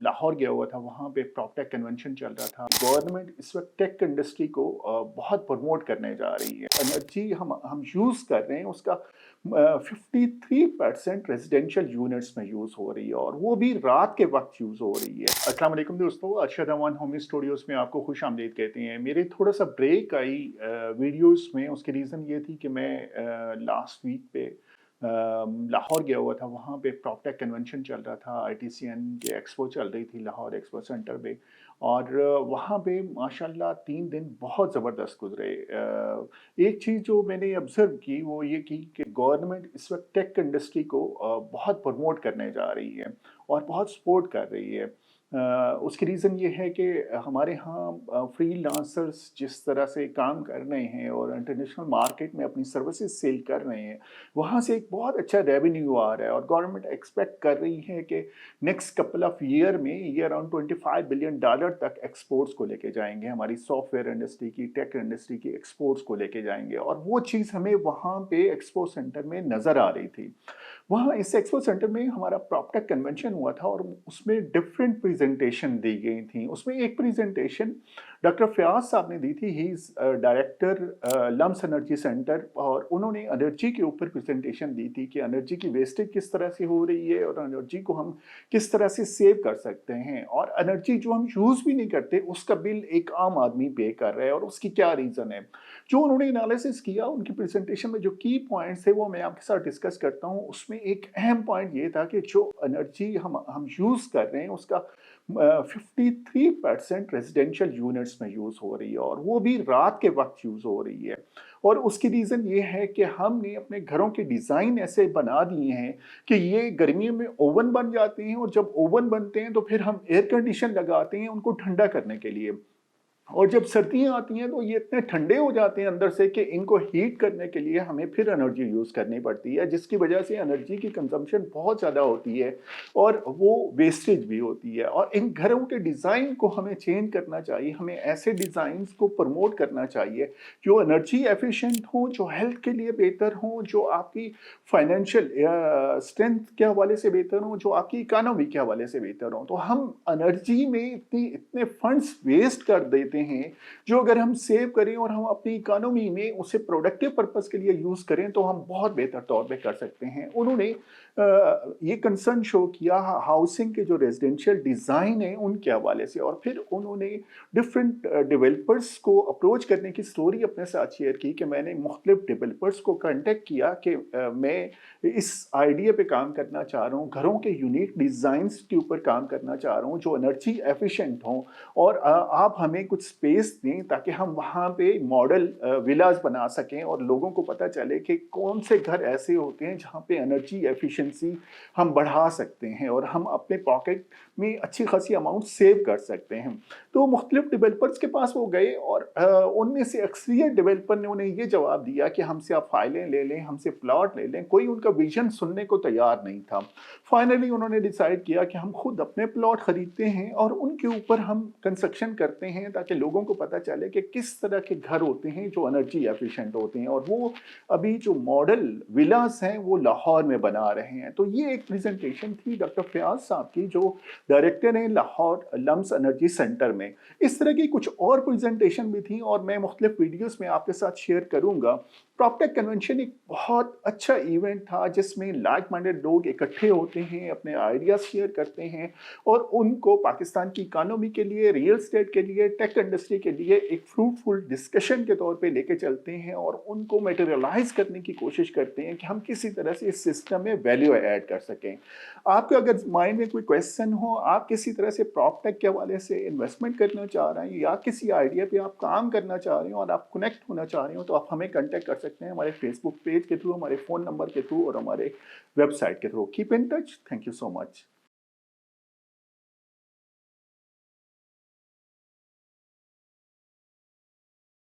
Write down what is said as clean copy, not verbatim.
लाहौर गया हुआ था, वहाँ पे प्रॉपटेक कन्वेंशन चल रहा था। गवर्नमेंट इस वक्त टेक इंडस्ट्री को बहुत प्रमोट करने जा रही है। एनर्जी हम यूज़ कर रहे हैं उसका 53% रेजिडेंशियल यूनिट्स में यूज़ हो रही है और वो भी रात के वक्त यूज़ हो रही है। अस्सलाम वालेकुम दोस्तों, अरशद अमान होम स्टूडियोज़ में आपको खुश आमदीद कहते हैं। मेरे थोड़ा सा ब्रेक आई वीडियोस में, उसकी रीज़न ये थी कि मैं लास्ट वीक पे लाहौर गया हुआ था। वहाँ पे प्रॉपटेक कन्वेंशन चल रहा था, ITCN की एक्सपो चल रही थी लाहौर एक्सपो सेंटर पे। और वहाँ पे माशाल्लाह 3 दिन बहुत ज़बरदस्त गुजरे। एक चीज़ जो मैंने ऑब्ज़र्व की वो ये की कि गवर्नमेंट इस वक्त टेक इंडस्ट्री को बहुत प्रमोट करने जा रही है और बहुत सपोर्ट कर रही है। उसकी रीज़न ये है कि हमारे यहाँ फ्रीलांसर्स जिस तरह से काम कर रहे हैं और इंटरनेशनल मार्केट में अपनी सर्विसेज सेल कर रहे हैं, वहाँ से एक बहुत अच्छा रेवेन्यू आ रहा है और गवर्नमेंट एक्सपेक्ट कर रही है कि नेक्स्ट कपल ऑफ ईयर में ये अराउंड $25 बिलियन तक एक्सपोर्ट्स को लेके जाएंगे। हमारी सॉफ्टवेयर इंडस्ट्री की, टेक इंडस्ट्री की एक्सपोर्ट्स को लेके जाएंगे और वो चीज़ हमें वहाँ पे एक्सपो सेंटर में नज़र आ रही थी। वहाँ इस एक्सपो सेंटर में हमारा प्रॉपटेक कन्वेंशन हुआ था और उसमें डिफरेंट प्रेजेंटेशन दी गई थी। उसमें एक प्रेजेंटेशन डॉक्टर फयाज साहब ने दी थी। He is director LUMS energy centre और उन्होंने एनर्जी के ऊपर प्रेजेंटेशन दी थी कि एनर्जी की वेस्टेज किस तरह से हो रही है और एनर्जी को हम किस तरह से सेव कर सकते हैं और एनर्जी जो हम यूज़ भी नहीं करते उसका बिल एक आम आदमी पे कर रहा है और उसकी क्या रीज़न है। जो उन्होंने एनालिसिस किया उनकी प्रेजेंटेशन में जो की पॉइंट्स थे वो मैं आपके साथ डिस्कस करता हूँ। उसमें एक अहम पॉइंट ये था कि जो एनर्जी हम यूज़ कर रहे हैं उसका 53% रेजिडेंशियल यूनिट्स में यूज़ हो रही है और वो भी रात के वक्त यूज़ हो रही है। और उसकी रीज़न ये है कि हमने अपने घरों के डिज़ाइन ऐसे बना दिए हैं कि ये गर्मियों में ओवन बन जाते हैं और जब ओवन बनते हैं तो फिर हम एयर कंडीशन लगाते हैं उनको ठंडा करने के लिए। और जब सर्दियाँ आती हैं तो ये इतने ठंडे हो जाते हैं अंदर से कि इनको हीट करने के लिए हमें फिर एनर्जी यूज़ करनी पड़ती है, जिसकी वजह से एनर्जी की कंजम्पशन बहुत ज़्यादा होती है और वो वेस्टेज भी होती है। और इन घरों के डिज़ाइन को हमें चेंज करना चाहिए। हमें ऐसे डिज़ाइंस को प्रमोट करना चाहिए जो एनर्जी एफिशिएंट हों, जो हेल्थ के लिए बेहतर हों, जो आपकी फाइनेंशियल स्ट्रेंथ के हवाले से बेहतर हों, जो आपकी इकोनॉमी के हवाले से बेहतर हों। तो हम एनर्जी में इतने फंड्स वेस्ट कर देते हैं जो अगर हम सेव करें और हम अपनी इकोनॉमी में उसे प्रोडक्टिव पर्पस के लिए यूज करें तो हम बहुत बेहतर तौर पे कर सकते हैं। उन्होंने ये कंसर्न शो किया हाउसिंग के जो रेजिडेंशियल डिज़ाइन है उनके हवाले से और फिर उन्होंने डिफरेंट डेवलपर्स को अप्रोच करने की स्टोरी अपने साथ शेयर की कि मैंने मुख्तलिफ डेवलपर्स को कांटेक्ट किया कि मैं इस आइडिया पे काम करना चाह रहा हूँ, घरों के यूनिक डिज़ाइंस के ऊपर काम करना चाह रहा हूँ जो एनर्जी एफिशिएंट हों और आप हमें कुछ स्पेस दें ताकि हम वहाँ पे मॉडल विलास बना सकें और लोगों को पता चले कि कौन से घर ऐसे होते हैं जहाँ पे एनर्जी एफिशिएंसी हम बढ़ा सकते हैं और हम अपने पॉकेट में अच्छी खासी अमाउंट सेव कर सकते हैं। तो मुख्तलिफ डेवलपर्स के पास वो गए और उनमें से अक्सरियत डेवलपर ने उन्हें ये जवाब दिया कि हमसे आप फाइलें ले लें, हमसे प्लॉट ले लें। कोई उनका विजन सुनने को तैयार नहीं था। फाइनली उन्होंने डिसाइड किया कि हम खुद अपने प्लॉट खरीदते हैं और उनके ऊपर हम कंस्ट्रक्शन करते हैं ताकि लोगों को पता चले कि किस तरह के घर होते हैं जो एनर्जी एफिशिएंट होते हैं। और वो अभी जो मॉडल विलास हैं वो लाहौर में बना रहे हैं। तो ये एक प्रेजेंटेशन थी डॉक्टर फयाज साहब की जो डायरेक्टर हैं लाहौर लम्स एनर्जी सेंटर में। इस तरह की कुछ और प्रेजेंटेशन भी थी और मैं मुख्तलिफ वीडियोस में आपके साथ शेयर करूंगा। प्रॉपटेक कन्वेंशन एक बहुत अच्छा इवेंट था जिसमें लाइक माइंडेड लोग इकट्ठे होते हैं, अपने आइडियाज शेयर करते हैं और उनको पाकिस्तान की इकोनॉमी के लिए, रियल एस्टेट के लिए, टेक इंडस्ट्री के लिए एक फ्रूटफुल डिस्कशन के तौर पे लेके चलते हैं और उनको मटेरियलाइज करने की कोशिश करते हैं कि हम किसी तरह से इस सिस्टम में वैल्यू ऐड कर सकें। आपके अगर माइंड में कोई क्वेश्चन हो, आप किसी तरह से प्रॉपटेक के हवाले से इन्वेस्टमेंट करना चाह रहे हैं या किसी आइडिया पे आप काम करना चाह रहे हो और आप कनेक्ट होना चाह रहे हो तो आप हमें कॉन्टैक्ट कर सकते हैं हमारे फेसबुक पेज के थ्रू, हमारे फ़ोन नंबर के थ्रू और हमारे वेबसाइट के through. Keep in touch. Thank you so much.